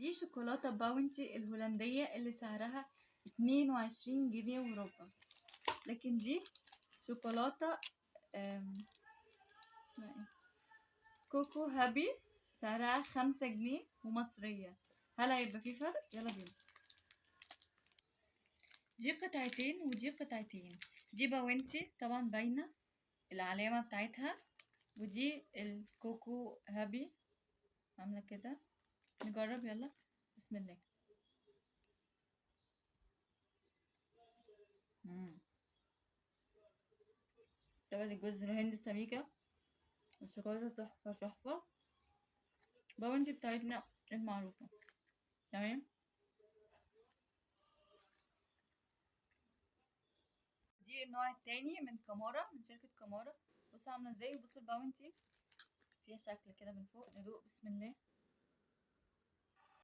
دي شوكولاتة باونتي الهولندية اللي سعرها 22 جنيه وربع. لكن دي شوكولاتة اسمها ايه، كوكو هابي، سعرها 5 جنيه ومصرية. هل هيبقى في فرق؟ يلا بينا. دي قطعتين ودي قطعتين. دي باونتي طبعا باينة العلامة بتاعتها، ودي الكوكو هابي عاملة كده. نجرب يلا، بسم الله. طبعا الجوز الهند السميكة، الشوكولاتة تحفة تحفة. باونتي بتاعتنا المعروفة. تمام. دي النوع التاني من كمارة، من شركة كمارة. بصوا عاملة ازاي، وبصوا الباونتي فيها شكل كده من فوق. ندوق بسم الله.